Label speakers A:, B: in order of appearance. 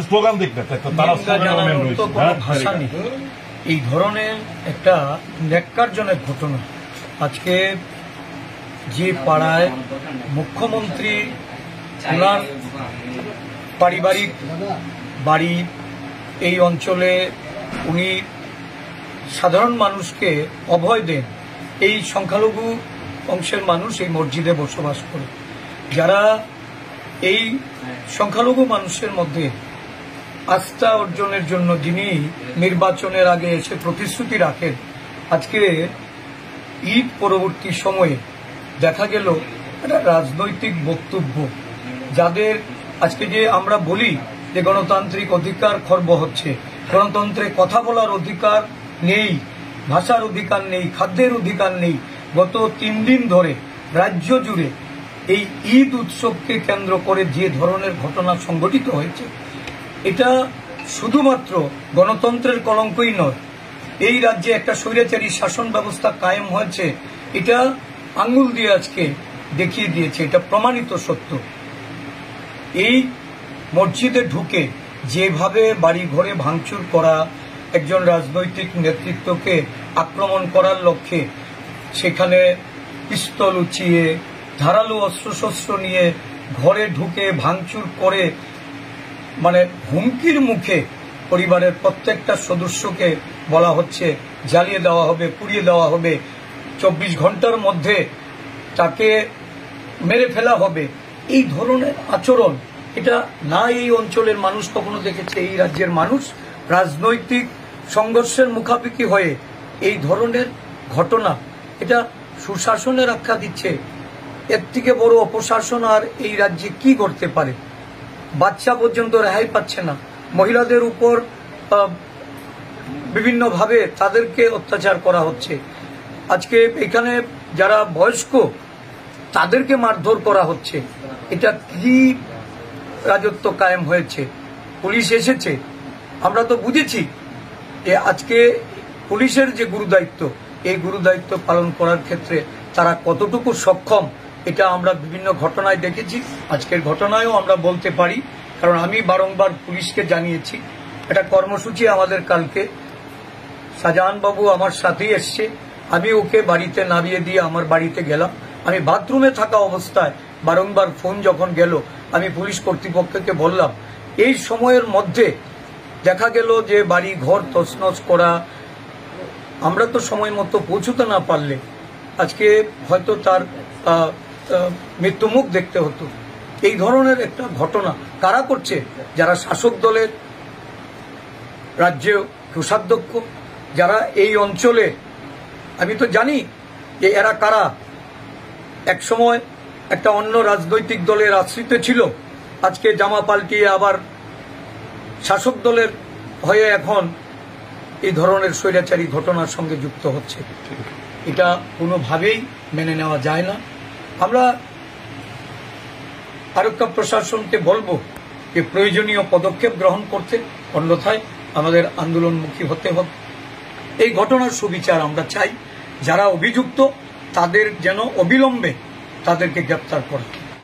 A: Slogan দেখবে
B: ভাষা নেই। এই ধরনের একটা ন্যাক্কারজনক ঘটনা আজকে যে পাড়ায় মুখ্যমন্ত্রী ওনার পারিবারিক বাড়ি, এই অঞ্চলে উনি সাধারণ মানুষকে অভয় দেন। এই সংখ্যালঘু অংশের মানুষ এই মসজিদে বসবাস করে, যারা এই সংখ্যালঘু মানুষের মধ্যে আস্থা অর্জনের জন্য যিনি নির্বাচনের আগে এসে প্রতিশ্রুতি রাখেন, আজকে ঈদ পরবর্তী সময়ে দেখা গেল একটা রাজনৈতিক বক্তব্য, যাদের আজকে যে আমরা বলি যে গণতান্ত্রিক অধিকার খর্ব হচ্ছে, গণতন্ত্রে কথা বলার অধিকার নেই, ভাষার অধিকার নেই, খাদ্যের অধিকার নেই। গত 3 দিন ধরে রাজ্য জুড়ে এই ঈদ উৎসবকে কেন্দ্র করে যে ধরনের ঘটনা সংঘটিত হয়েছে, এটা শুধুমাত্র গণতন্ত্রের কলঙ্কই নয়, এই রাজ্যে একটা স্বৈরাচারী শাসন ব্যবস্থা কায়েম হয়েছে, এটা আঙ্গুল দিয়ে আজকে দেখিয়ে দিয়েছে, এটা প্রমাণিত সত্য। এই মসজিদে ঢুকে যেভাবে বাড়ি ঘরে ভাঙচুর করা, একজন রাজনৈতিক নেতৃত্বকে আক্রমণ করার লক্ষ্যে সেখানে পিস্তল উঁচিয়ে ধারালো অস্ত্রশস্ত্র নিয়ে ঘরে ঢুকে ভাঙচুর করে, মানে হুমকির মুখে পরিবারের প্রত্যেকটা সদস্যকে বলা হচ্ছে জ্বালিয়ে দেওয়া হবে, পুড়িয়ে দেওয়া হবে, 24 ঘন্টার মধ্যে তাকে মেরে ফেলা হবে। এই ধরনের আচরণ এটা না এই অঞ্চলের মানুষ কখনো দেখেছে। এই রাজ্যের মানুষ রাজনৈতিক সংঘর্ষের মুখাপেক্ষি হয়ে এই ধরনের ঘটনা, এটা সুশাসনের আখ্যা দিচ্ছে। এর থেকে বড় অপশাসন আর এই রাজ্যে কি করতে পারে? বাচ্চা পর্যন্ত রেহাই পাচ্ছে না, মহিলাদের উপর বিভিন্নভাবে তাদেরকে অত্যাচার করা হচ্ছে। আজকে এখানে যারা বয়স্ক তাদেরকে মারধর করা হচ্ছে। এটা কি রাজত্ব কায়েম হয়েছে? পুলিশ এসেছে, আমরা তো বুঝেছি যে আজকে পুলিশের যে গুরুদায়িত্ব, এই গুরুদায়িত্ব পালন করার ক্ষেত্রে তারা কতটুকু সক্ষম, এটা আমরা বিভিন্ন ঘটনায় দেখেছি। আজকের ঘটনায়ও আমরা বলতে পারি, কারণ আমি বারংবার পুলিশকে জানিয়েছি। একটা কর্মসূচি আমাদের কালকে, শাহজাহান বাবু আমার সাথেই এসছে, আমি ওকে বাড়িতে নামিয়ে দিয়ে আমার বাড়িতে গেলাম। আমি বাথরুমে থাকা অবস্থায় বারংবার ফোন যখন গেল, আমি পুলিশ কর্তৃপক্ষকে বললাম, এই সময়ের মধ্যে দেখা গেল যে বাড়ি ঘর তছনছ করা, আমরা তো সময় মতো পৌঁছতে না পারলে আজকে হয়তো তার মৃত্যুমুখ দেখতে হতো। এই ধরনের একটা ঘটনা কারা করছে? যারা শাসক দলের রাজ্যে কোষাধ্যক্ষ, যারা এই অঞ্চলে, আমি তো জানি যে এরা কারা। একসময় একটা অন্য রাজনৈতিক দলের আশ্রিত ছিল, আজকে জামা পাল্টিয়ে আবার শাসক দলের হয়ে এখন এই ধরনের স্বৈরাচারী ঘটনার সঙ্গে যুক্ত হচ্ছে। এটা কোনোভাবেই মেনে নেওয়া যায় না। আমরা আরক্ষা প্রশাসনকে বলবো যে প্রয়োজনীয় পদক্ষেপ গ্রহণ করতে, অন্যথায় আমাদের আন্দোলনমুখী হতে হবে। এই ঘটনার সুবিচার আমরা চাই। যারা অভিযুক্ত তাদের যেন অবিলম্বে তাদেরকে গ্রেপ্তার করে।